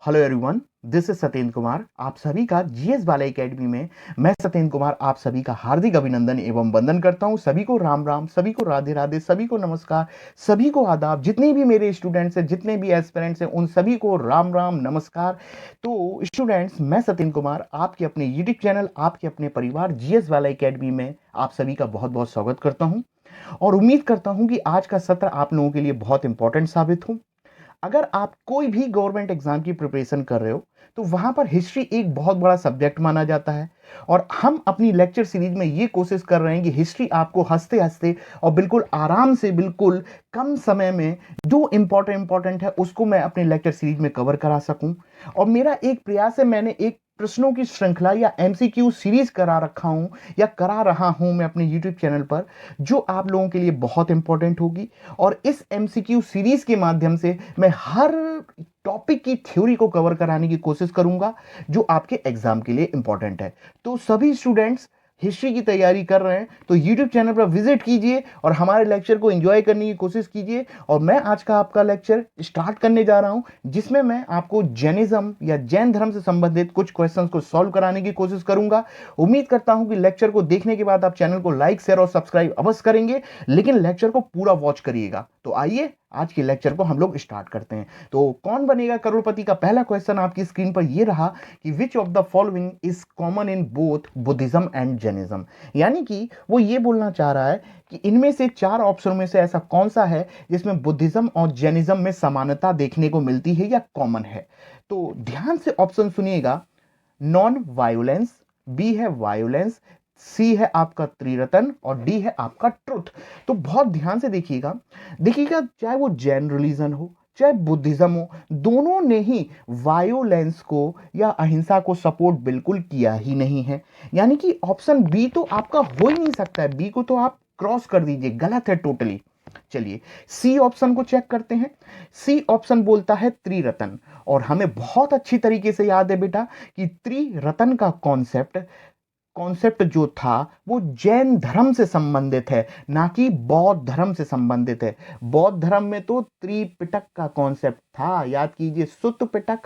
Hello everyone, this is Satyendra Kumar. आप सभी का जीएस बाला एकेडमी में मैं सत्येंद्र कुमार आप सभी का हार्दिक अभिनंदन एवं वंदन करता हूं। सभी को राम राम, सभी को राधे राधे, सभी को नमस्कार, सभी को आदाब। जितने भी मेरे स्टूडेंट्स हैं, जितने भी एस्पिरेंट्स हैं, उन सभी को राम राम नमस्कार। तो स्टूडेंट्स, मैं सत्येंद्र कुमार आपके अपने यूट्यूब चैनल, आपके अपने परिवार जीएस बाला एकेडमी में आप सभी का बहुत बहुत स्वागत करता हूं और उम्मीद करता हूं कि आज का सत्र आप लोगों के लिए बहुत इंपॉर्टेंट साबित हो। अगर आप कोई भी गवर्नमेंट एग्जाम की प्रिपरेशन कर रहे हो तो वहां पर हिस्ट्री एक बहुत बड़ा सब्जेक्ट माना जाता है और हम अपनी लेक्चर सीरीज में ये कोशिश कर रहे हैं कि हिस्ट्री आपको हंसते हंसते और बिल्कुल आराम से, बिल्कुल कम समय में जो इंपॉर्टेंट है उसको मैं अपने लेक्चर सीरीज में कवर करा सकूं। और मेरा एक प्रयास है, मैंने एक प्रश्नों की श्रृंखला या एमसीक्यू सीरीज करा रखा हूं या करा रहा हूं मैं अपने यूट्यूब चैनल पर, जो आप लोगों के लिए बहुत इंपॉर्टेंट होगी। और इस एमसीक्यू सीरीज के माध्यम से मैं हर टॉपिक की थ्योरी को कवर कराने की कोशिश करूंगा जो आपके एग्जाम के लिए इंपॉर्टेंट है। तो सभी स्टूडेंट्स हिस्ट्री की तैयारी कर रहे हैं तो यूट्यूब चैनल पर विजिट कीजिए और हमारे लेक्चर को एंजॉय करने की कोशिश कीजिए। और मैं आज का आपका लेक्चर स्टार्ट करने जा रहा हूं जिसमें मैं आपको जैनिज्म या जैन धर्म से संबंधित कुछ क्वेश्चंस को सॉल्व कराने की कोशिश करूंगा। उम्मीद करता हूं कि लेक्चर को देखने के बाद आप चैनल को लाइक, शेयर और सब्सक्राइब अवश्य करेंगे, लेकिन लेक्चर को पूरा वॉच करिएगा। तो आइए आज के लेक्चर को हम लोग स्टार्ट करते हैं। तो कौन बनेगा करोड़पति का पहला क्वेश्चन आपकी स्क्रीन पर ये रहा कि which of the following is common in both Buddhism and Jainism. यानी कि वो ये बोलना चाह रहा है कि इनमें से चार ऑप्शनों में से ऐसा कौन सा है जिसमें बुद्धिज्म और जैनिज्म में समानता देखने को मिलती है या कॉमन है। तो ध्यान से ऑप्शन सुनिएगा। नॉन वायोलेंस, बी है वायोलेंस, सी है आपका त्रिरतन और डी है आपका ट्रुथ। तो बहुत ध्यान से देखिएगा, चाहे वो जैन रिलीजन हो चाहे बुद्धिज्म हो, दोनों ने ही वायोलेंस को या अहिंसा को सपोर्ट बिल्कुल किया ही नहीं है। यानी कि ऑप्शन बी तो आपका हो ही नहीं सकता है, बी को तो आप क्रॉस कर दीजिए, गलत है टोटली। चलिए सी ऑप्शन को चेक करते हैं। सी ऑप्शन बोलता है त्रिरतन, और हमें बहुत अच्छी तरीके से याद है बेटा कि त्रिरतन का कॉन्सेप्ट जो था वो जैन धर्म से संबंधित है, ना कि बौद्ध धर्म से संबंधित है। बौद्ध धर्म में तो त्रिपिटक का कॉन्सेप्ट था, याद कीजिए, सुत्त पिटक,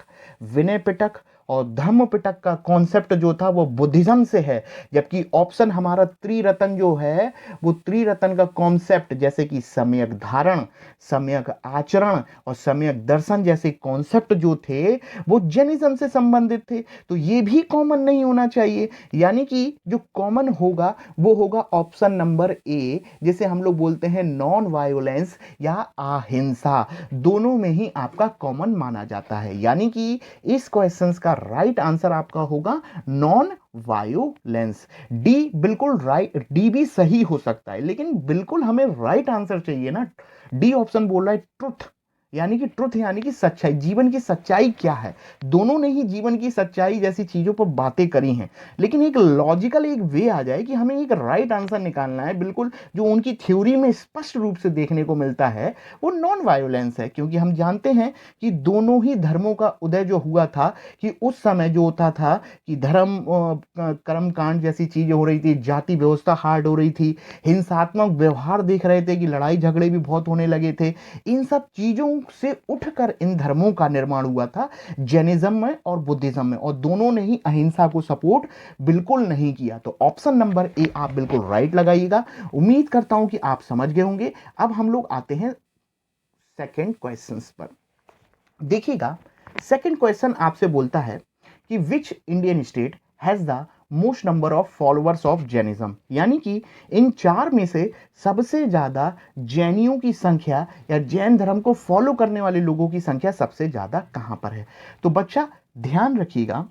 विनय पिटक और धम्म पिटक का कॉन्सेप्ट जो था वो बुद्धिज्म से है। जबकि ऑप्शन हमारा त्रिरतन जो है वो त्रिरतन का कॉन्सेप्ट, जैसे कि सम्यक धारण, सम्यक आचरण और सम्यक दर्शन जैसे कॉन्सेप्ट जो थे वो जैनिज्म से संबंधित थे। तो ये भी कॉमन नहीं होना चाहिए। यानी कि जो कॉमन होगा वो होगा ऑप्शन नंबर ए, जिसे हम लोग बोलते हैं नॉन वायोलेंस या अहिंसा। दोनों में ही आपका कॉमन माना जाता है। यानी कि इस क्वेश्चन का राइट आंसर आपका होगा नॉन वायोलेंस। डी बिल्कुल राइट, डी भी सही हो सकता है लेकिन बिल्कुल हमें राइट आंसर चाहिए ना। डी ऑप्शन बोल रहा है ट्रुथ, यानी कि ट्रुथ यानी कि सच्चाई, जीवन की सच्चाई क्या है। दोनों ने ही जीवन की सच्चाई जैसी चीजों पर बातें करी हैं, लेकिन एक लॉजिकल एक वे आ जाए कि हमें एक राइट आंसर निकालना है, बिल्कुल जो उनकी थ्योरी में स्पष्ट रूप से देखने को मिलता है वो नॉन वायोलेंस है। क्योंकि हम जानते हैं कि दोनों ही धर्मों का उदय जो हुआ था कि उस समय जो होता था कि धर्म कर्म कांड जैसी चीजें हो रही थी, जाति व्यवस्था हार्ड हो रही थी, हिंसात्मक व्यवहार देख रहे थे कि लड़ाई झगड़े भी बहुत होने लगे थे। इन सब चीजों से उठकर इन धर्मों का निर्माण हुआ था जैनिज्म में और बुद्धिज्म में, और दोनों ने ही अहिंसा को सपोर्ट बिल्कुल नहीं किया। तो ऑप्शन नंबर ए आप बिल्कुल राइट लगाइएगा। उम्मीद करता हूं कि आप समझ गए होंगे। अब हम लोग आते हैं सेकंड क्वेश्चंस पर। देखिएगा, सेकंड क्वेश्चन आपसे बोलता है कि which Indian state has the most number of followers of Jainism. यानी कि इन चार में से सबसे ज्यादा जैनियों की संख्या या जैन धर्म को फॉलो करने वाले लोगों की संख्या सबसे ज्यादा कहां पर है। तो बच्चा ध्यान रखिएगा,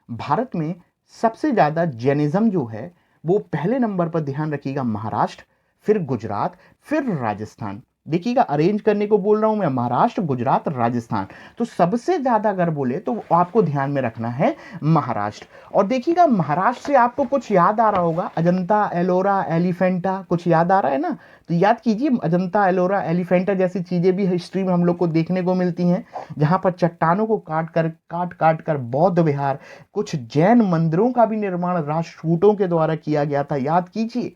भारत में सबसे ज्यादा जैनिज्म जो है वो पहले नंबर पर, ध्यान रखिएगा, महाराष्ट्र, फिर गुजरात, फिर राजस्थान। देखिएगा, अरेंज करने को बोल रहा हूं मैं, महाराष्ट्र, गुजरात, राजस्थान। तो सबसे ज्यादा अगर बोले तो आपको ध्यान में रखना है महाराष्ट्र। और देखिएगा, महाराष्ट्र से आपको कुछ याद आ रहा होगा, अजंता, एलोरा, एलिफेंटा, कुछ याद आ रहा है ना। तो याद कीजिए, अजंता, एलोरा, एलिफेंटा जैसी चीजें भी हिस्ट्री में हम लोग को देखने को मिलती हैं, जहां पर चट्टानों को काट कर बौद्ध विहार, कुछ जैन मंदिरों का भी निर्माण राष्ट्रकूटों के द्वारा किया गया था। याद कीजिए,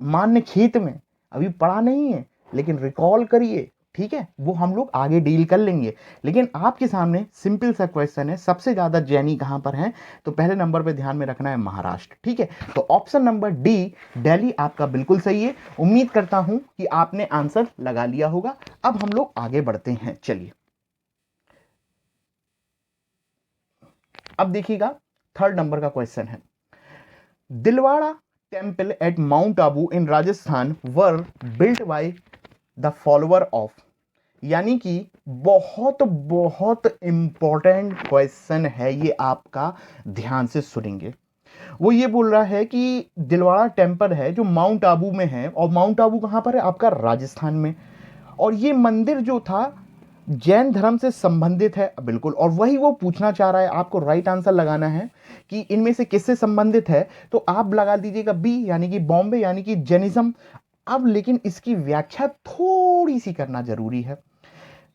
मान्य खेत में, अभी पढ़ा नहीं है लेकिन रिकॉल करिए, ठीक है, वो हम लोग आगे डील कर लेंगे। लेकिन आपके सामने सिंपल सा क्वेश्चन है, सबसे ज्यादा जैनी कहां पर है, तो पहले नंबर पे ध्यान में रखना है महाराष्ट्र। ठीक है, तो ऑप्शन नंबर डी दिल्ली आपका बिल्कुल सही है। उम्मीद करता हूं कि आपने आंसर लगा लिया होगा। अब हम लोग आगे बढ़ते हैं, चलिए अब देखिएगा, थर्ड नंबर का क्वेश्चन है, Dilwara temple at mount Abu in Rajasthan were built by the follower of, यानी कि बहुत बहुत इंपॉर्टेंट क्वेश्चन है ये, आपका ध्यान से सुनेंगे। वो ये बोल रहा है कि दिलवाड़ा टेम्पल है जो माउंट आबू में है, और माउंट आबू कहां पर है, आपका राजस्थान में। और ये मंदिर जो था जैन धर्म से संबंधित है, बिल्कुल। और वही वो पूछना चाह रहा है, आपको राइट आंसर लगाना है कि इनमें से किससे संबंधित है, तो आप लगा दीजिएगा बी, यानी कि बॉम्बे, यानी कि जैनिज्म। अब लेकिन इसकी व्याख्या थोड़ी सी करना जरूरी है।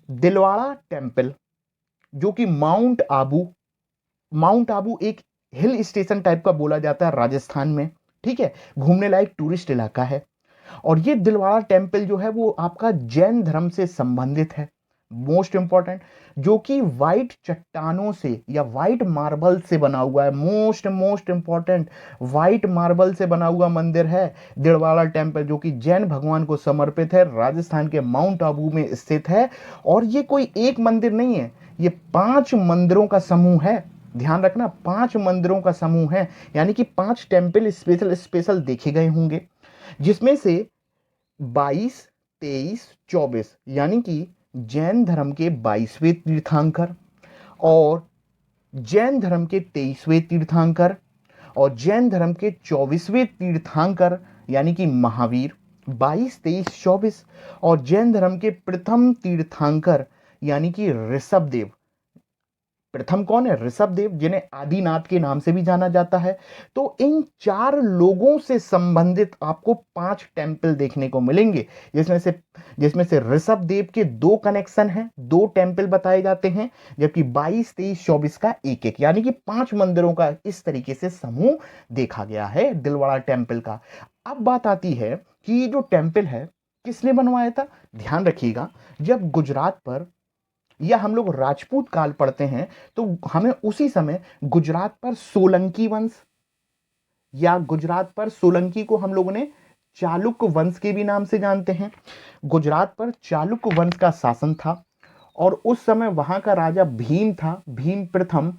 दिलवाड़ा टेम्पल जो कि माउंट आबू एक हिल स्टेशन टाइप का बोला जाता है राजस्थान में, ठीक है, घूमने लायक टूरिस्ट इलाका है। और ये दिलवाड़ा टेम्पल जो है वो आपका जैन धर्म से संबंधित है, मोस्ट इंपॉर्टेंट, जो कि वाइट चट्टानों से या वाइट मार्बल से बना हुआ है, most most important, white marble से बना हुआ मंदिर है दिलवाड़ा टेम्पल, जो कि जैन भगवान को समर्पित है, राजस्थान के माउंट आबू में स्थित है। और ये कोई एक मंदिर नहीं है, ये 5 मंदिरों का समूह है। ध्यान रखना, 5 मंदिरों का समूह है, यानी कि 5 टेम्पल स्पेशल स्पेशल देखे गए होंगे, जिसमें से 22, 23, 24, यानी कि जैन धर्म के 22वें तीर्थंकर, और जैन धर्म के 23वें तीर्थंकर, और जैन धर्म के 24वें तीर्थंकर यानी कि महावीर, 22, 23, 24, और जैन धर्म के प्रथम तीर्थंकर यानी कि ऋषभदेव। प्रथम कौन है, ऋषभदेव, जिन्हें आदिनाथ के नाम से भी जाना जाता है। तो इन 4 लोगों से संबंधित आपको 5 टेम्पल देखने को मिलेंगे, जिसमें से ऋषभदेव के 2 कनेक्शन हैं, 2 टेम्पल बताए जाते हैं, जबकि 22, 23, 24 का एक एक, यानी कि 5 मंदिरों का इस तरीके से समूह देखा गया है दिलवाड़ा टेम्पल का। अब बात आती है कि ये जो टेम्पल है किसने बनवाया था। ध्यान रखिएगा, जब गुजरात पर या हम लोग राजपूत काल पढ़ते हैं, तो हमें उसी समय गुजरात पर सोलंकी वंश, या गुजरात पर सोलंकी को हम लोगों ने चालुक्य वंश के भी नाम से जानते हैं। गुजरात पर चालुक्य वंश का शासन था, और उस समय वहां का राजा भीम था, भीम प्रथम।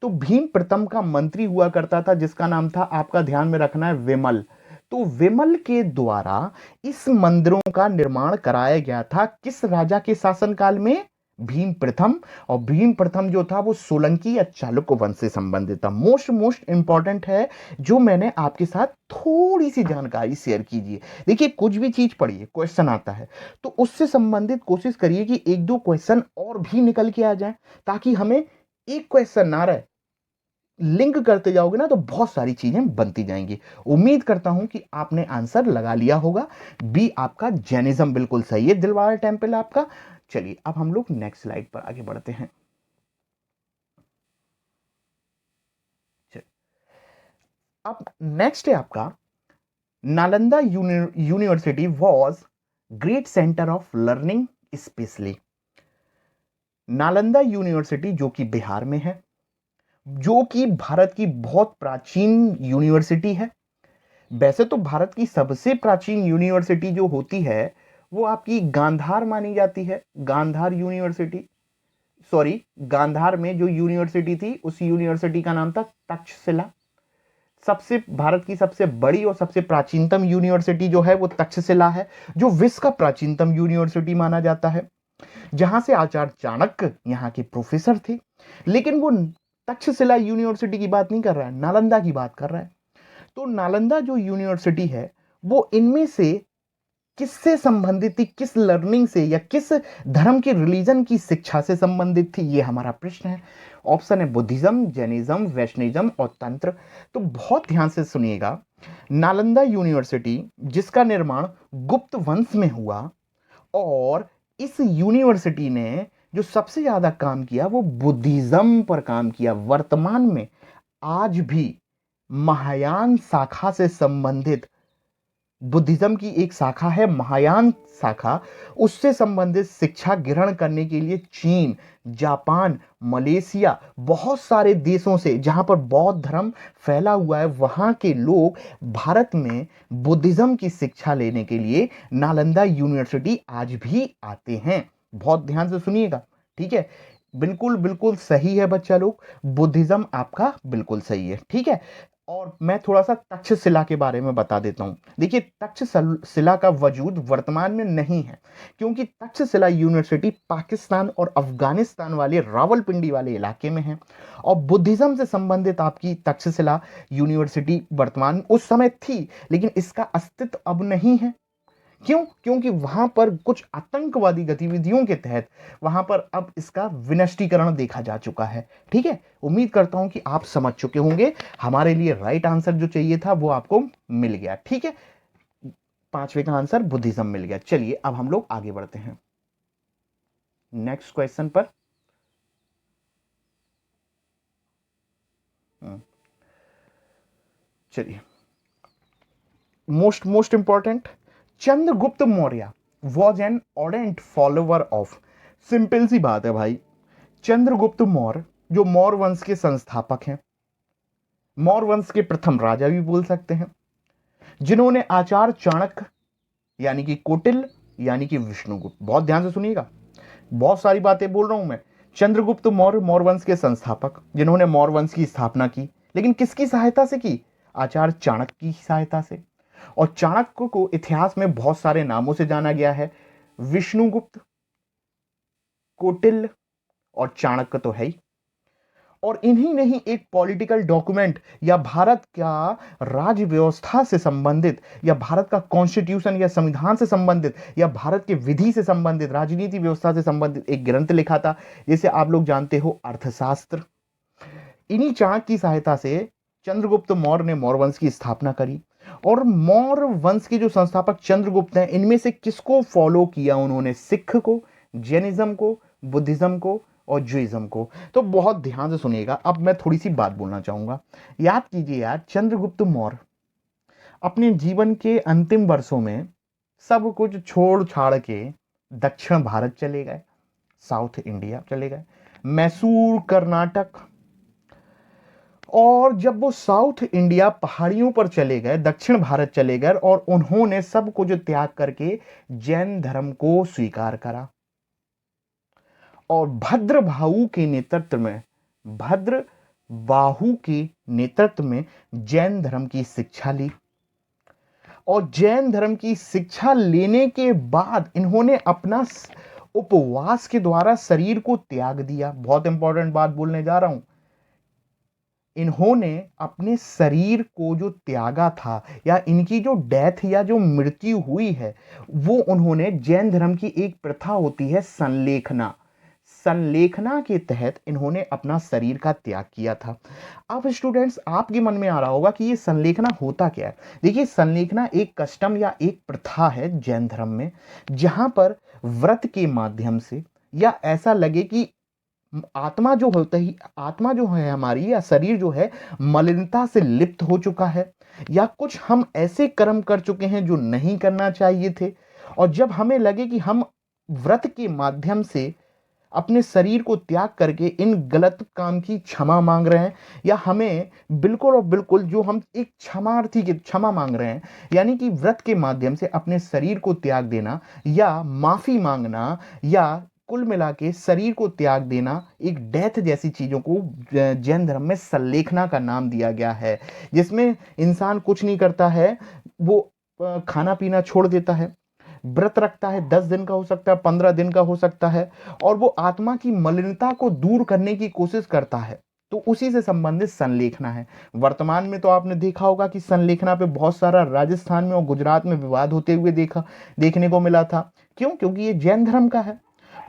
तो भीम प्रथम का मंत्री हुआ करता था, जिसका नाम था, आपका ध्यान में रखना है, विमल। तो विमल के द्वारा इस मंदिरों का निर्माण कराया गया था, किस राजा के शासनकाल में, भीम प्रथम। और भीम प्रथम जो था वो सोलंकी या चालुक्य वंश से संबंधित था। मोस्ट मोस्ट इंपॉर्टेंट है, जो मैंने आपके साथ थोड़ी सी जानकारी शेयर कीजिए। देखिए, कुछ भी चीज पढ़िए, क्वेश्चन आता है तो उससे संबंधित कोशिश करिए कि 1-2 क्वेश्चन और भी निकल के आ जाए, ताकि हमें एक क्वेश्चन ना रहे, लिंक करते जाओगे ना तो बहुत सारी चीजें बनती जाएंगी। उम्मीद करता हूं कि आपने आंसर लगा लिया होगा, बी आपका जैनिज्म बिल्कुल सही है, दिलवाड़ा टेम्पल आपका। चलिए अब हम लोग नेक्स्ट स्लाइड पर आगे बढ़ते हैं। अब नेक्स्ट है आपका, Nalanda university was great centre of learning, specially Nalanda university जो कि बिहार में है, जो कि भारत की बहुत प्राचीन यूनिवर्सिटी है। वैसे तो भारत की सबसे प्राचीन यूनिवर्सिटी जो होती है वो आपकी गांधार मानी जाती है, गांधार यूनिवर्सिटी। सॉरी, गांधार में जो यूनिवर्सिटी थी उस यूनिवर्सिटी का नाम था तक्षशिला। सबसे भारत की सबसे बड़ी और सबसे प्राचीनतम यूनिवर्सिटी जो है वो तक्षशिला है, जो विश्व का प्राचीनतम यूनिवर्सिटी माना जाता है, जहां से आचार्य चाणक्य यहाँ के प्रोफेसर थे। लेकिन वो तक्षशिला यूनिवर्सिटी की बात नहीं कर रहा है, नालंदा की बात कर रहा है। तो नालंदा जो यूनिवर्सिटी है वो इनमें से किससे संबंधित थी, किस लर्निंग से या किस धर्म की, रिलीजन की शिक्षा से संबंधित थी, ये हमारा प्रश्न है। ऑप्शन है बुद्धिज्म, जैनिज्म, वैष्णविज्म और तंत्र। तो बहुत ध्यान से सुनिएगा, नालंदा यूनिवर्सिटी जिसका निर्माण गुप्त वंश में हुआ, और इस यूनिवर्सिटी ने जो सबसे ज्यादा काम किया वो बुद्धिज्म पर काम किया। वर्तमान में आज भी महायान शाखा से संबंधित बुद्धिज्म की एक शाखा है महायान शाखा, उससे संबंधित शिक्षा ग्रहण करने के लिए चीन, जापान, मलेशिया, बहुत सारे देशों से जहां पर बौद्ध धर्म फैला हुआ है, वहां के लोग भारत में बुद्धिज्म की शिक्षा लेने के लिए नालंदा यूनिवर्सिटी आज भी आते हैं। बहुत ध्यान से सुनिएगा, ठीक है। बिल्कुल बिल्कुल सही है बच्चा लोग, बुद्धिज्म आपका बिल्कुल सही है, ठीक है। और मैं थोड़ा सा तक्षशिला के बारे में बता देता हूं। देखिए, तक्षशिला का वजूद वर्तमान में नहीं है, क्योंकि तक्षशिला यूनिवर्सिटी पाकिस्तान और अफगानिस्तान वाले रावलपिंडी वाले इलाके में है। और बुद्धिज्म से संबंधित आपकी तक्षशिला यूनिवर्सिटी वर्तमान उस समय थी, लेकिन इसका अस्तित्व अब नहीं है। क्यों? क्योंकि वहां पर कुछ आतंकवादी गतिविधियों के तहत वहां पर अब इसका विनष्टीकरण देखा जा चुका है, ठीक है। उम्मीद करता हूं कि आप समझ चुके होंगे। हमारे लिए राइट आंसर जो चाहिए था वो आपको मिल गया, ठीक है। पांचवे का आंसर बुद्धिज्म मिल गया। चलिए अब हम लोग आगे बढ़ते हैं नेक्स्ट क्वेश्चन पर। चलिए, most important, Chandragupta Maurya was an ardent follower of. Simple सी बात है भाई, चंद्रगुप्त मौर्य जो मौर्य वंश के संस्थापक हैं, मौर्य वंश के प्रथम राजा भी बोल सकते हैं, जिन्होंने आचार्य चाणक्य यानी कि कौटिल्य यानी कि विष्णुगुप्त, बहुत ध्यान से सुनिएगा, बहुत सारी बातें बोल रहा हूं मैं। चंद्रगुप्त मौर्य मौर्य वंश के संस्थापक, जिन्होंने मौर्य वंश की स्थापना की, लेकिन किसकी सहायता से की? आचार्य चाणक्य की सहायता से। और चाणक्य को इतिहास में बहुत सारे नामों से जाना गया है, विष्णुगुप्त, कौटिल्य और चाणक्य तो है ही। और इन्हीं ने ही एक पॉलिटिकल डॉक्यूमेंट या भारत का राज्य व्यवस्था से संबंधित या भारत का कॉन्स्टिट्यूशन या संविधान से संबंधित या भारत के विधि से संबंधित राजनीति व्यवस्था से संबंधित एक ग्रंथ लिखा था, जिसे आप लोग जानते हो अर्थशास्त्र। इन्हीं चाणक्य की सहायता से चंद्रगुप्त मौर्य ने मौर्य वंश की स्थापना करी। और मौर्य वंश के जो संस्थापक चंद्रगुप्त हैं, इनमें से किसको फॉलो किया उन्होंने? सिख को, जैनिज्म को, बुद्धिज्म को और जुइज्म को। तो बहुत ध्यान से सुनिएगा, अब मैं थोड़ी सी बात बोलना चाहूंगा। याद कीजिए यार, चंद्रगुप्त मौर्य अपने जीवन के अंतिम वर्षों में सब कुछ छोड़ छाड़ के दक्षिण भारत चले गए, साउथ इंडिया चले गए, मैसूर, कर्नाटक। और जब वो साउथ इंडिया पहाड़ियों पर चले गए, दक्षिण भारत चले गए, और उन्होंने सब कुछ त्याग करके जैन धर्म को स्वीकार करा। और भद्र बाहु के नेतृत्व में जैन धर्म की शिक्षा ली। और जैन धर्म की शिक्षा लेने के बाद इन्होंने अपना उपवास के द्वारा शरीर को त्याग दिया। बहुत इंपॉर्टेंट बात बोलने जा रहा हूं, इन्होंने अपने शरीर को जो त्यागा था, या इनकी जो डेथ या जो मृत्यु हुई है, वो उन्होंने जैन धर्म की एक प्रथा होती है संलेखना, संलेखना के तहत इन्होंने अपना शरीर का त्याग किया था। अब स्टूडेंट्स, आपके मन में आ रहा होगा कि ये संलेखना होता क्या है। देखिए, संलेखना एक कस्टम या एक प्रथा है जैन धर्म में, जहां पर व्रत के माध्यम से, या ऐसा लगे कि आत्मा जो है हमारी, या शरीर जो है मलिनता से लिप्त हो चुका है, या कुछ हम ऐसे कर्म कर चुके हैं जो नहीं करना चाहिए थे, और जब हमें लगे कि हम व्रत के माध्यम से अपने शरीर को त्याग करके इन गलत काम की क्षमा मांग रहे हैं, या हमें बिल्कुल और बिल्कुल जो हम एक क्षमार्थी की क्षमा मांग रहे हैं, यानी कि व्रत के माध्यम से अपने शरीर को त्याग देना या माफी मांगना, या कुल मिला के शरीर को त्याग देना, एक डेथ जैसी चीजों को जैन धर्म में संलेखना का नाम दिया गया है, जिसमें इंसान कुछ नहीं करता है, वो खाना पीना छोड़ देता है, व्रत रखता है, 10 दिन का हो सकता है, 15 दिन का हो सकता है, और वो आत्मा की मलिनता को दूर करने की कोशिश करता है। तो उसी से संबंधित संलेखना है। वर्तमान में तो आपने देखा होगा कि संलेखना पे बहुत सारा राजस्थान में और गुजरात में विवाद होते हुए देखने को मिला था। क्यों? क्योंकि ये जैन धर्म का है।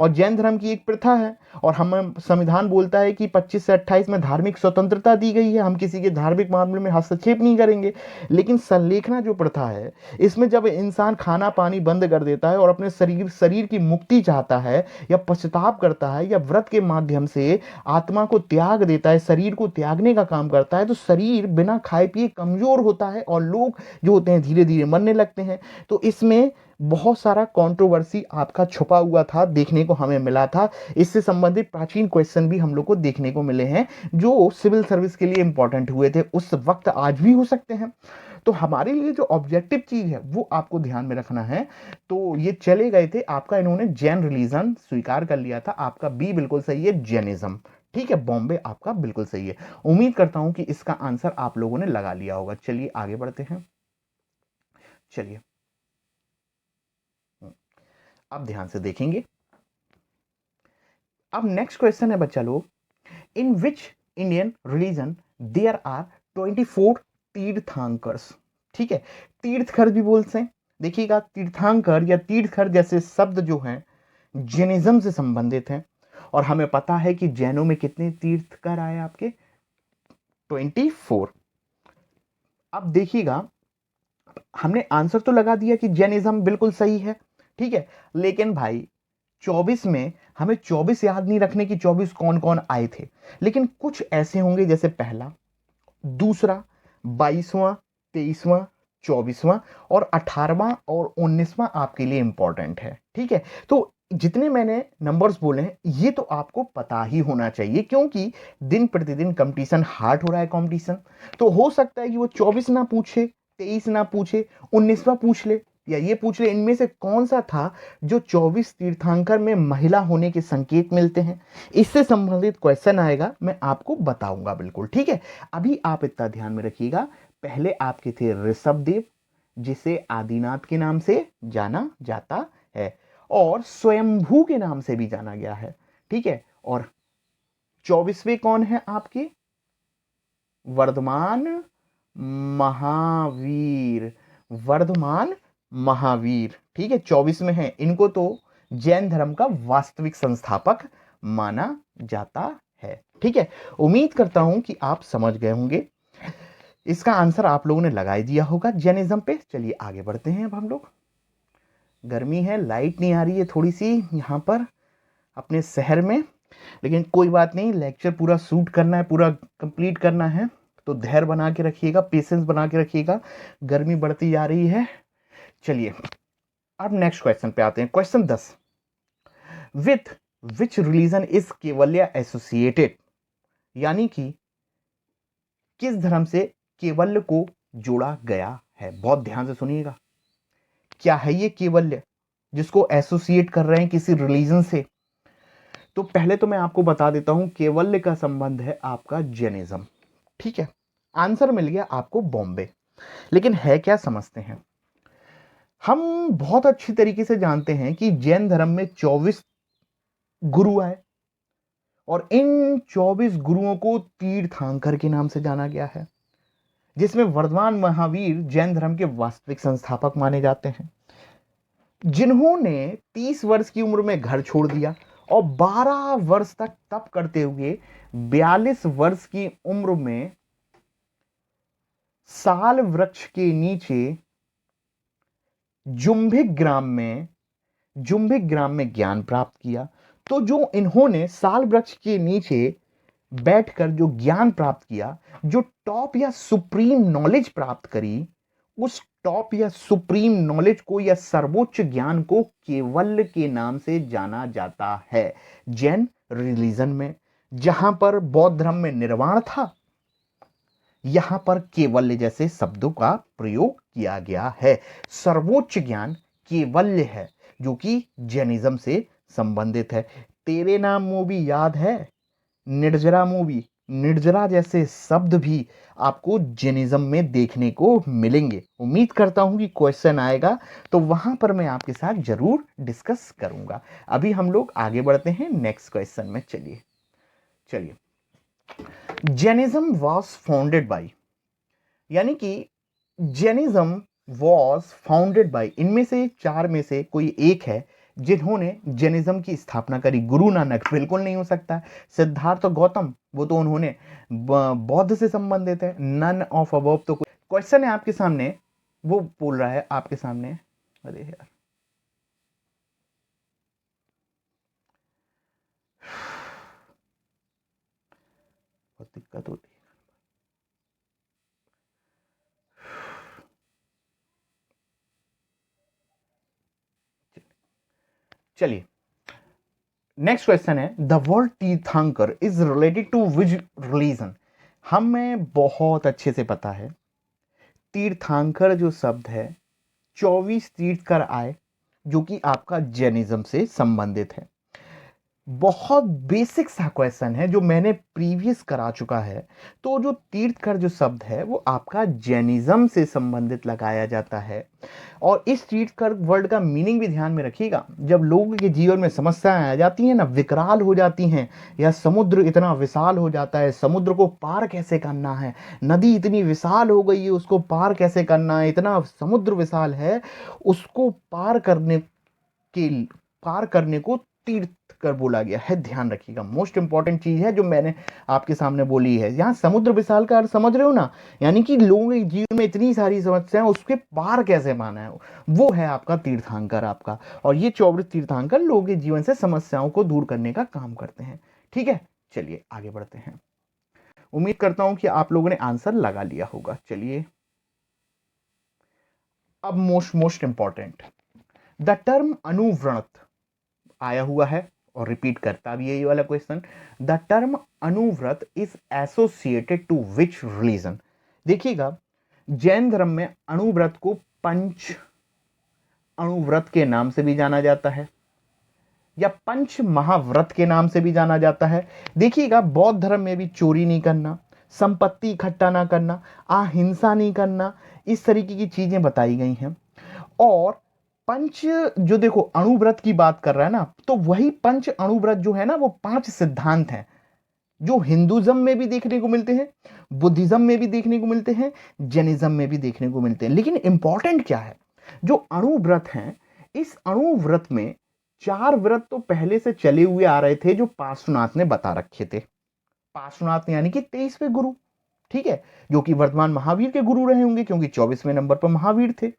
और जैन धर्म की एक प्रथा है, और हमें संविधान बोलता है कि 25 से 28 में धार्मिक स्वतंत्रता दी गई है, हम किसी के धार्मिक मामले में हस्तक्षेप नहीं करेंगे। लेकिन संलेखना जो प्रथा है, इसमें जब इंसान खाना पानी बंद कर देता है और अपने शरीर की मुक्ति चाहता है, या पश्चाताप करता है, या व्रत के माध्यम से आत्मा को त्याग देता है, शरीर को त्यागने का काम करता है, तो शरीर बिना खाए पिए कमजोर होता है और लोग जो होते हैं धीरे धीरे मरने लगते हैं। तो इसमें बहुत सारा कंट्रोवर्सी आपका छुपा हुआ था, देखने को हमें मिला था। इससे संबंधित प्राचीन क्वेश्चन भी हम लोग को देखने को मिले हैं, जो सिविल सर्विस के लिए इंपॉर्टेंट हुए थे उस वक्त, आज भी हो सकते हैं। तो हमारे लिए जो ऑब्जेक्टिव चीज है वो आपको ध्यान में रखना है। तो ये चले गए थे आपका, इन्होंने जैन रिलीजन स्वीकार कर लिया था। आपका बी बिल्कुल सही है, जैनिज्म। ठीक है, बॉम्बे आपका बिल्कुल सही है। उम्मीद करता हूं कि इसका आंसर आप लोगों ने लगा लिया होगा। चलिए आगे बढ़ते हैं। चलिए अब ध्यान से देखेंगे। अब नेक्स्ट क्वेश्चन है बच्चा लोग, in which Indian religion there are 24 tirthankars. ठीक है, तीर्थकर भी बोलते हैं। देखिएगा, तीर्थंकर या तीर्थकर जैसे शब्द जो हैं जैनिज्म से संबंधित हैं, और हमें पता है कि जैनों में कितने तीर्थकर आए आपके, 24। अब देखिएगा, हमने आंसर तो लगा दिया कि जैनिज्म बिल्कुल सही है, ठीक है, लेकिन भाई 24 में हमें 24 याद नहीं रखने की 24 कौन कौन आए थे, लेकिन कुछ ऐसे होंगे जैसे पहला, दूसरा, 22वां, 23वां, 24वां और 18वां और 19वां आपके लिए इंपॉर्टेंट है। ठीक है, तो जितने मैंने नंबर्स बोले हैं ये तो आपको पता ही होना चाहिए, क्योंकि दिन प्रतिदिन कंपटीशन हार्ड हो रहा है कंपटीशन। तो हो सकता है कि वो 24 ना पूछे, 23 ना पूछे, 19वां पूछ ले, या ये पूछ ले इनमें से कौन सा था जो 24 तीर्थंकर में महिला होने के संकेत मिलते हैं। इससे संबंधित क्वेश्चन आएगा, मैं आपको बताऊंगा बिल्कुल। ठीक है, अभी आप इतना ध्यान में रखिएगा। पहले आपके थे ऋषभदेव, जिसे आदिनाथ के नाम से जाना जाता है, और स्वयंभू के नाम से भी जाना गया है। ठीक है, और 24वें कौन है आपके, वर्धमान महावीर, वर्धमान महावीर। ठीक है, 24 में है। इनको तो जैन धर्म का वास्तविक संस्थापक माना जाता है। ठीक है, उम्मीद करता हूं कि आप समझ गए होंगे। इसका आंसर आप लोगों ने लगा ही दिया होगा जैनिज्म पे। चलिए आगे बढ़ते हैं। अब हम लोग, गर्मी है, लाइट नहीं आ रही है थोड़ी सी यहां पर अपने शहर में, लेकिन कोई बात नहीं, लेक्चर पूरा शूट करना है, पूरा कंप्लीट करना है, तो धैर्य बना के रखिएगा, पेशेंस बना के रखिएगा, गर्मी बढ़ती जा रही है। चलिए अब नेक्स्ट क्वेश्चन पे आते हैं। Question 10, with which religion is Kaivalya associated, यानी कि किस धर्म से केवल्य को जोड़ा गया है। बहुत ध्यान से सुनिएगा, क्या है ये केवल्य जिसको एसोसिएट कर रहे हैं किसी रिलीजन से। तो पहले तो मैं आपको बता देता हूं, केवल्य का संबंध है आपका जैनिज्म। ठीक है, आंसर मिल गया आपको बॉम्बे। लेकिन है क्या, समझते हैं। हम बहुत अच्छी तरीके से जानते हैं कि जैन धर्म में 24 गुरु आए, और इन 24 गुरुओं को तीर्थंकर के नाम से जाना गया है, जिसमें वर्धमान महावीर जैन धर्म के वास्तविक संस्थापक माने जाते हैं, जिन्होंने 30 वर्ष की उम्र में घर छोड़ दिया और 12 वर्ष तक तप करते हुए 42 वर्ष की उम्र में साल वृक्ष के नीचे जुम्भिक ग्राम में ज्ञान प्राप्त किया। तो जो इन्होंने साल वृक्ष के नीचे बैठकर जो ज्ञान प्राप्त किया, जो टॉप या सुप्रीम नॉलेज प्राप्त करी, उस टॉप या सुप्रीम नॉलेज को या सर्वोच्च ज्ञान को केवल्य के नाम से जाना जाता है जैन रिलीजन में। जहां पर बौद्ध धर्म में निर्वाण था, यहां पर केवल्य जैसे शब्दों का प्रयोग किया गया है। सर्वोच्च ज्ञान केवल्य है, जो कि जैनिज्म से संबंधित है। तेरे नाम मूवी याद है, निर्जरा मूवी, निर्जरा जैसे शब्द भी आपको जैनिज्म में देखने को मिलेंगे। उम्मीद करता हूं कि क्वेश्चन आएगा तो वहां पर मैं आपके साथ जरूर डिस्कस करूंगा। अभी हम लोग आगे बढ़ते हैं नेक्स्ट क्वेश्चन में। चलिए जैनिज्म वॉज फाउंडेड बाय, यानी कि जैनिज्म वॉज फाउंडेड बाय, इनमें से 4 में से कोई एक है जिन्होंने जैनिज्म की स्थापना करी? गुरु नानक बिल्कुल नहीं हो सकता है। सिद्धार्थ गौतम, वो तो उन्होंने बौद्ध से संबंधित है। नन ऑफ अबव तो क्वेश्चन है आपके सामने, वो बोल रहा है आपके सामने। अरे यार, बहुत दिक्कत होती है। चलिए, नेक्स्ट क्वेश्चन है, the word tirthankar is related to which religion? हमें बहुत अच्छे से पता है, तीर्थंकर जो शब्द है, 24 तीर्थकर आए जो कि आपका जैनिज्म से संबंधित है। बहुत बेसिक सा क्वेश्चन है जो मैंने प्रीवियस करा चुका है। तो जो तीर्थकर जो शब्द है वो आपका जैनिज्म से संबंधित लगाया जाता है। और इस तीर्थकर वर्ड का मीनिंग भी ध्यान में रखिएगा। जब लोगों के जीवन में समस्याएं आ जाती हैं ना, विकराल हो जाती हैं, या समुद्र इतना विशाल हो जाता है, समुद्र को पार कैसे करना है, नदी इतनी विशाल हो गई है, उसको पार कैसे करना है, इतना समुद्र विशाल है, उसको के पार करने को तीर्थ कर बोला गया है। ध्यान रखिएगा, मोस्ट इंपॉर्टेंट चीज है जो मैंने आपके सामने बोली है। यहाँ समुद्र विशाल का अर्थ समझ रहे हो ना, यानी कि लोगों के जीवन में इतनी सारी समस्याएं, उसके पार कैसे पाना है, वो है आपका तीर्थंकर आपका। और ये 24 तीर्थंकर लोगों के जीवन से समस्याओं को दूर करने का काम करते हैं। ठीक है, चलिए आगे बढ़ते हैं। उम्मीद करता हूं कि आप लोगों ने आंसर लगा लिया होगा। चलिए, अब most important, the term Anuvrat आया हुआ है और रिपीट करता भी है ये वाला question. The term Anuvrat is associated to which religion? देखिएगा, जैन धर्म में अनुव्रत को पंच अनुव्रत के नाम से भी जाना जाता है, या पंच महाव्रत के नाम से भी जाना जाता है। देखिएगा, बौद्ध धर्म में भी चोरी नहीं करना, संपत्ति इकट्ठा ना करना, अहिंसा नहीं करना, इस तरीके की चीजें बताई गई हैं। और पंच जो देखो अणुव्रत की बात कर रहा है ना, तो वही पंच अणुव्रत जो है ना, वो 5 सिद्धांत हैं जो हिंदुज्म में भी देखने को मिलते हैं, बुद्धिज्म में भी देखने को मिलते हैं, जैनिज्म में भी देखने को मिलते हैं। लेकिन इंपॉर्टेंट क्या है, जो अणुव्रत हैं, इस अणुव्रत में 4 व्रत तो पहले से चले हुए आ रहे थे जो पार्श्वनाथ ने बता रखे थे। पार्श्वनाथ यानी कि 23वें गुरु, ठीक है, जो कि वर्तमान महावीर के गुरु रहे होंगे, क्योंकि 24वें नंबर पर महावीर थे।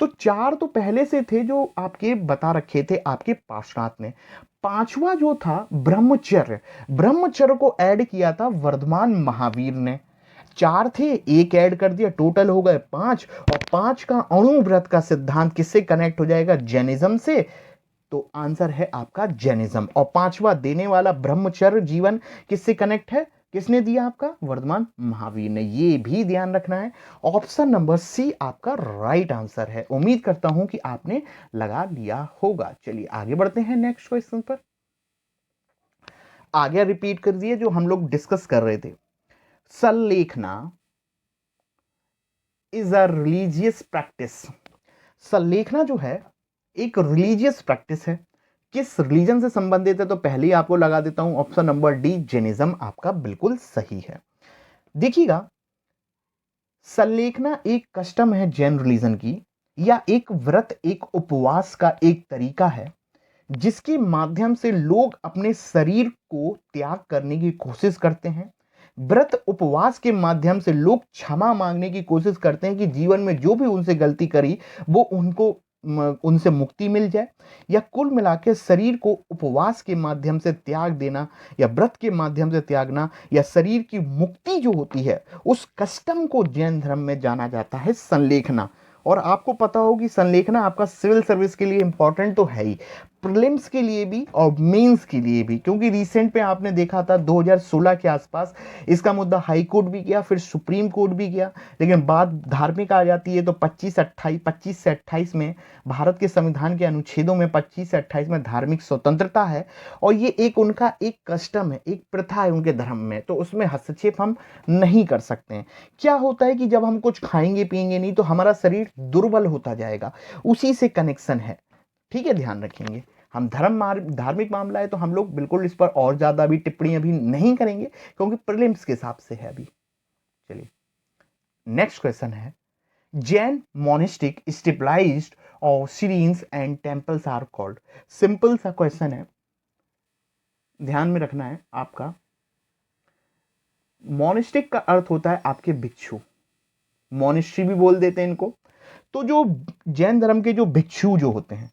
तो 4 तो पहले से थे जो आपके बता रखे थे आपके पार्श्वनाथ ने। 5वां जो था ब्रह्मचर्य, ब्रह्मचर्य को ऐड किया था वर्धमान महावीर ने। 4 थे, एक ऐड कर दिया, टोटल हो गए 5। और 5 का अणुव्रत का सिद्धांत किससे कनेक्ट हो जाएगा? जैनिज्म से। तो आंसर है आपका जैनिज्म। और 5वां देने वाला ब्रह्मचर्य जीवन किससे कनेक्ट है? किसने दिया? आपका वर्धमान महावीर ने। ये भी ध्यान रखना है। ऑप्शन नंबर सी आपका राइट आंसर है। उम्मीद करता हूं कि आपने लगा लिया होगा। चलिए आगे बढ़ते हैं नेक्स्ट क्वेश्चन पर। आगे रिपीट कर दिए जो हम लोग डिस्कस कर रहे थे। सल्लेखना इज अ रिलीजियस प्रैक्टिस। सल्लेखना जो है एक रिलीजियस प्रैक्टिस है। किस रिलीजन से संबंधित है? तो पहले ही आपको लगा देता हूं, ऑप्शन नंबर डी जैनिज्म आपका बिल्कुल सही है। देखिएगा, सल्लेखना एक कस्टम है जैन रिलीजन की, या एक व्रत, एक उपवास का एक तरीका है जिसके माध्यम से लोग अपने शरीर को त्याग करने की कोशिश करते हैं। व्रत उपवास के माध्यम से लोग क्षमा मांगने की कोशिश करते हैं कि जीवन में जो भी उनसे गलती करी वो उनसे मुक्ति मिल जाए। या कुल मिला के शरीर को उपवास के माध्यम से त्याग देना, या व्रत के माध्यम से त्यागना, या शरीर की मुक्ति जो होती है, उस कस्टम को जैन धर्म में जाना जाता है संलेखना। और आपको पता होगी संलेखना आपका सिविल सर्विस के लिए इंपॉर्टेंट तो है ही, प्रीलिम्स के लिए भी और मेंस के लिए भी, क्योंकि रिसेंट में आपने देखा था 2016 के आसपास इसका मुद्दा हाई कोर्ट भी गया, फिर सुप्रीम कोर्ट भी गया। लेकिन बात धार्मिक आ जाती है तो 25 से 28 में भारत के संविधान के अनुच्छेदों में 25 से 28 में धार्मिक स्वतंत्रता है। और ये एक उनका एक कस्टम है, एक प्रथा है उनके धर्म में, तो उसमें हस्तक्षेप हम नहीं कर सकते हैं। क्या होता है कि जब हम कुछ खाएंगे पिएंगे नहीं तो हमारा शरीर दुर्बल होता जाएगा, उसी से कनेक्शन है। ठीक है, ध्यान रखेंगे। हम धार्मिक मामला है तो हम लोग बिल्कुल इस पर और ज्यादा अभी टिप्पणी अभी नहीं करेंगे, क्योंकि प्रीलिम्स के हिसाब से है अभी। चलिए नेक्स्ट क्वेश्चन है, जैन मोनिस्टिक स्टेबलाइज्ड और shrines and temples are called? Simple सा क्वेश्चन है, ध्यान में रखना है आपका। मोनेस्टिक का अर्थ होता है आपके भिक्षु, मोनेस्ट्री भी बोल देते हैं इनको। तो जो जैन धर्म के जो भिक्षु जो होते हैं,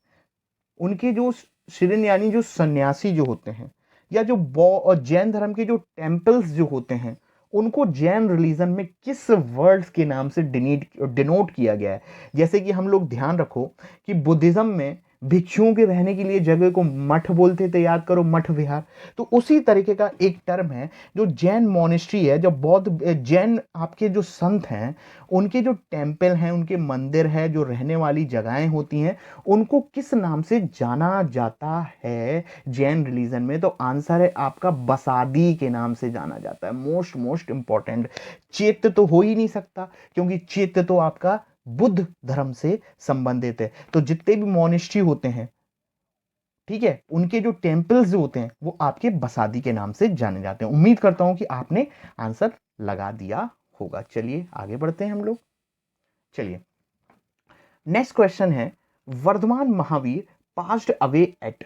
उनके जो शिरिन यानी जो सन्यासी जो होते हैं, या जो जैन धर्म के जो टेम्पल्स जो होते हैं, उनको जैन रिलीजन में किस वर्ड्स के नाम से डिनोट किया गया है? जैसे कि हम लोग ध्यान रखो कि बुद्धिज्म में भिक्षुओं के रहने के लिए जगह को मठ बोलते थे, याद करो, मठ विहार। तो उसी तरीके का एक टर्म है जो जैन मोनेस्ट्री है, जो बौद्ध जैन आपके जो संत हैं, उनके जो टेम्पल हैं, उनके मंदिर है, जो रहने वाली जगहें होती हैं, उनको किस नाम से जाना जाता है जैन रिलीजन में? तो आंसर है आपका बसादी के नाम से जाना जाता है। Most important. चैत्य तो हो ही नहीं सकता, क्योंकि चैत्य तो आपका बुद्ध धर्म से संबंधित है। तो जितने भी मोनेस्ट्री होते हैं, ठीक है, उनके जो टेम्पल्स जो होते हैं वो आपके बसादी के नाम से जाने जाते हैं। उम्मीद करता हूं कि आपने आंसर लगा दिया होगा। चलिए आगे बढ़ते हैं हम लोग। चलिए नेक्स्ट क्वेश्चन है, Vardhaman Mahavir passed away at?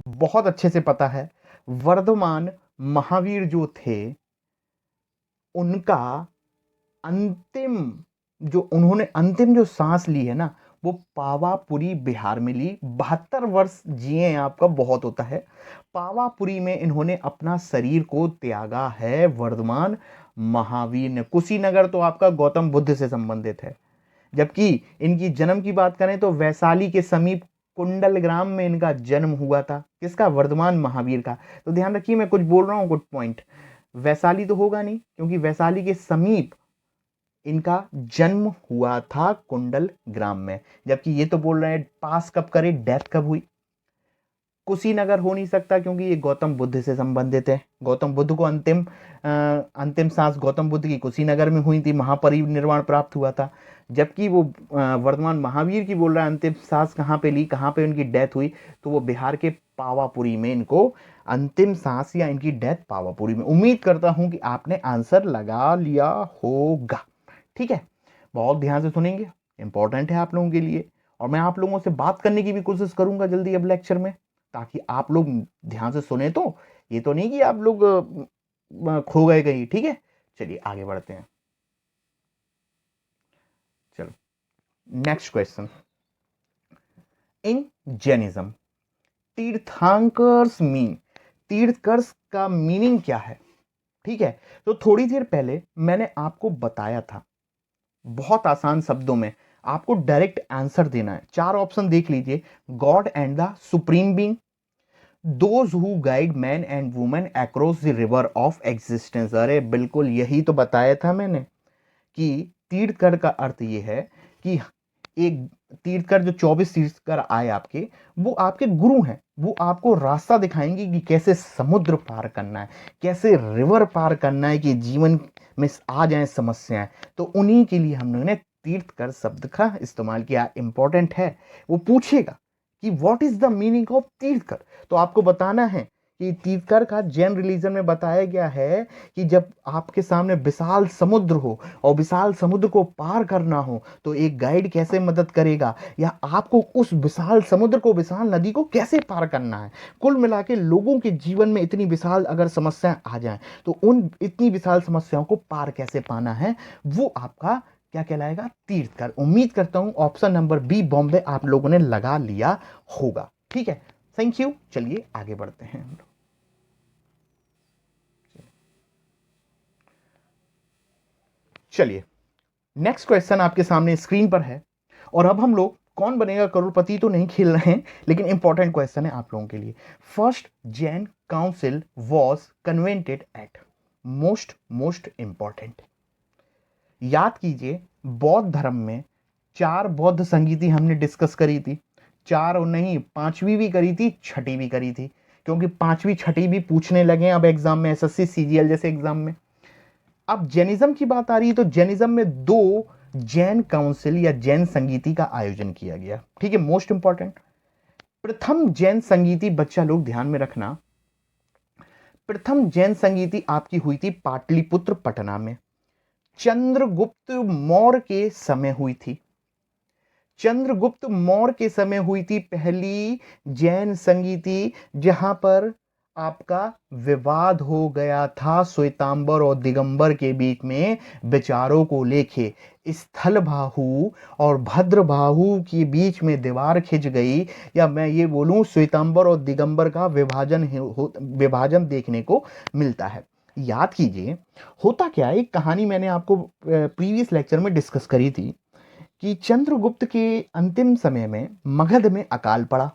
बहुत अच्छे से पता है, वर्धमान महावीर जो थे, उनका अंतिम उन्होंने अंतिम जो सांस ली है ना, वो पावापुरी बिहार में ली। 72 वर्ष जिए आपका, बहुत होता है। पावापुरी में इन्होंने अपना शरीर को त्यागा है वर्धमान महावीर ने। कुशीनगर तो आपका गौतम बुद्ध से संबंधित है, जबकि इनकी जन्म की बात करें तो वैशाली के समीप कुंडल ग्राम में इनका जन्म हुआ था। किसका? वर्धमान महावीर का। तो ध्यान रखिए, मैं कुछ बोल रहा हूं, गुड पॉइंट। वैशाली तो होगा नहीं, क्योंकि वैशाली के समीप इनका जन्म हुआ था, कुंडल ग्राम में। जबकि ये तो बोल रहे हैं पास कब करे, डेथ कब हुई। कुशीनगर हो नहीं सकता, क्योंकि ये गौतम बुद्ध से संबंधित है। गौतम बुद्ध को अंतिम सांस गौतम बुद्ध की कुशीनगर में हुई थी, महापरिनिर्वाण प्राप्त हुआ था। जबकि वो वर्धमान महावीर की बोल रहा है अंतिम सांस कहाँ पे ली, कहाँ पे उनकी डेथ हुई, तो वो बिहार के पावापुरी में इनको अंतिम सांस या इनकी डेथ पावापुरी में। उम्मीद करता हूं कि आपने आंसर लगा लिया होगा। ठीक है, बहुत ध्यान से सुनेंगे, इंपॉर्टेंट है आप लोगों के लिए। और मैं आप लोगों से बात करने की भी कोशिश करूंगा जल्दी अब लेक्चर में, ताकि आप लोग ध्यान से सुने। तो ये तो नहीं कि आप लोग खो गए कहीं। ठीक है, चलिए आगे बढ़ते हैं। चलो नेक्स्ट क्वेश्चन, इन जैनिज्म तीर्थंकर्स मीन, तीर्थंकर्स का मीनिंग क्या है? ठीक है, तो थोड़ी देर पहले मैंने आपको बताया था, बहुत आसान शब्दों में आपको डायरेक्ट आंसर देना है। 4 ऑप्शन देख लीजिए, God and the supreme being, those who guide man and women across the river of existence. अरे बिल्कुल यही तो बताया था मैंने, कि तीर्थकर का अर्थ ये है कि एक तीर्थकर, जो 24 तीर्थकर आए आपके, वो आपके गुरु हैं। वो आपको रास्ता दिखाएंगे कि कैसे समुद्र पार करना है, कैसे रिवर पार करना है, कि जीवन में आ जाए समस्याएं। तो उन्हीं के लिए हम लोगों ने तीर्थकर शब्द का इस्तेमाल किया। इंपॉर्टेंट है, वो पूछेगा कि what is the meaning of tirthankar, तो आपको बताना है कि तीर्थकर का जैन रिलीजन में बताया गया है कि जब आपके सामने विशाल समुद्र हो और विशाल समुद्र को पार करना हो, तो एक गाइड कैसे मदद करेगा, या आपको उस विशाल समुद्र को, विशाल नदी को कैसे पार करना है। कुल मिला के लोगों के जीवन में इतनी विशाल अगर समस्याएं आ जाएं, तो उन इतनी विशाल समस्याओं को पार कैसे पाना है, वो आपका क्या कहलाएगा? तीर्थकर। उम्मीद करता हूं ऑप्शन नंबर बी बॉम्बे आप लोगों ने लगा लिया होगा। ठीक है, थैंक यू। चलिए आगे बढ़ते हैं। चलिए नेक्स्ट क्वेश्चन आपके सामने स्क्रीन पर है, और अब हम लोग कौन बनेगा करोड़पति तो नहीं खेल रहे हैं, लेकिन इंपॉर्टेंट क्वेश्चन है आप लोगों के लिए। First Jain council was convened at? Most important, याद कीजिए, बौद्ध धर्म में 4 बौद्ध संगीति हमने डिस्कस करी थी। 4 और नहीं, 5वीं भी करी थी, 6ठी भी करी थी, क्योंकि 5वीं 6ठी भी पूछने लगे अब एग्जाम में, एसएससी सीजीएल जैसे एग्जाम में। अब जैनिज्म की बात आ रही है, तो जैनिज्म में 2 जैन काउंसिल या जैन संगीति का आयोजन किया गया। ठीक है, मोस्ट इंपॉर्टेंट। प्रथम जैन संगीति, बच्चा लोग ध्यान में रखना, प्रथम जैन संगीति आपकी हुई थी पाटलिपुत्र पटना में, चंद्रगुप्त मौर्य के समय हुई थी। चंद्रगुप्त मौर्य के समय हुई थी पहली जैन संगीति, जहां पर आपका विवाद हो गया था श्वेतांबर और दिगंबर के बीच में विचारों को लेके। स्थलबाहु और भद्रबाहु के बीच में दीवार खिंच गई, या मैं ये बोलूं श्वेतांबर और दिगंबर का विभाजन देखने को मिलता है। याद कीजिए, होता क्या है, एक कहानी मैंने आपको प्रीवियस लेक्चर में डिस्कस करी थी कि चंद्रगुप्त के अंतिम समय में मगध में अकाल पड़ा।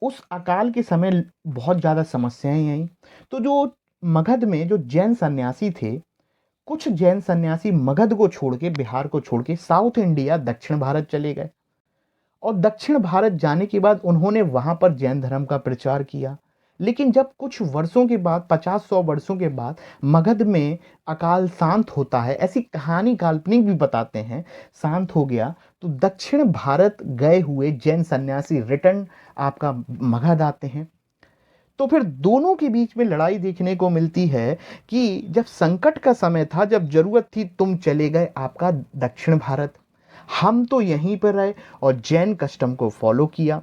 उस अकाल के समय बहुत ज़्यादा समस्याएं आई। तो जो मगध में जो जैन सन्यासी थे, कुछ जैन सन्यासी मगध को छोड़ के, बिहार को छोड़ के साउथ इंडिया दक्षिण भारत चले गए। और दक्षिण भारत जाने के बाद उन्होंने वहां पर जैन धर्म का प्रचार किया। लेकिन जब कुछ वर्षों के बाद, 50-100 वर्षों के बाद मगध में अकाल शांत होता है, ऐसी कहानी काल्पनिक भी बताते हैं, शांत हो गया, तो दक्षिण भारत गए हुए जैन सन्यासी रिटर्न आपका मगध आते हैं। तो फिर दोनों के बीच में लड़ाई देखने को मिलती है कि जब संकट का समय था, जब जरूरत थी, तुम चले गए आपका दक्षिण भारत, हम तो यहीं पर रहे और जैन कस्टम को फॉलो किया।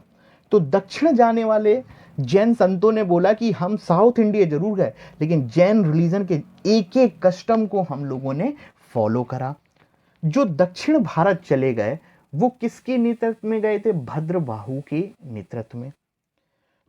तो दक्षिण जाने वाले जैन संतों ने बोला कि हम साउथ इंडिया जरूर गए, लेकिन जैन रिलीजन के एक एक कस्टम को हम लोगों ने फॉलो करा। जो दक्षिण भारत चले गए वो किसके नेतृत्व में गए थे? भद्रबाहु के नेतृत्व में।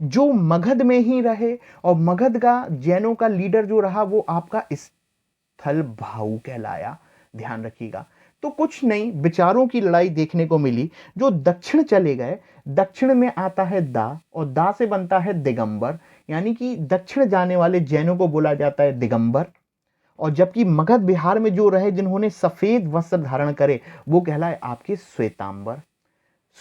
जो मगध में ही रहे, और मगध का जैनों का लीडर जो रहा वो आपका स्थलबाहु कहलाया। ध्यान रखिएगा। तो कुछ नहीं, विचारों की लड़ाई देखने को मिली। जो दक्षिण चले गए, दक्षिण में आता है दा, और दा से बनता है दिगंबर, यानी कि दक्षिण जाने वाले जैनों को बोला जाता है दिगंबर। और जबकि मगध बिहार में जो रहे, जिन्होंने सफेद वस्त्र धारण करे, वो कहलाए आपके श्वेतांबर।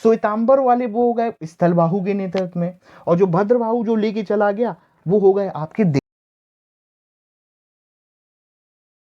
श्वेतांबर वाले वो हो गए स्थलबाहु के नेतृत्व में, और जो भद्रबाहु जो लेके चला गया वो हो गए आपके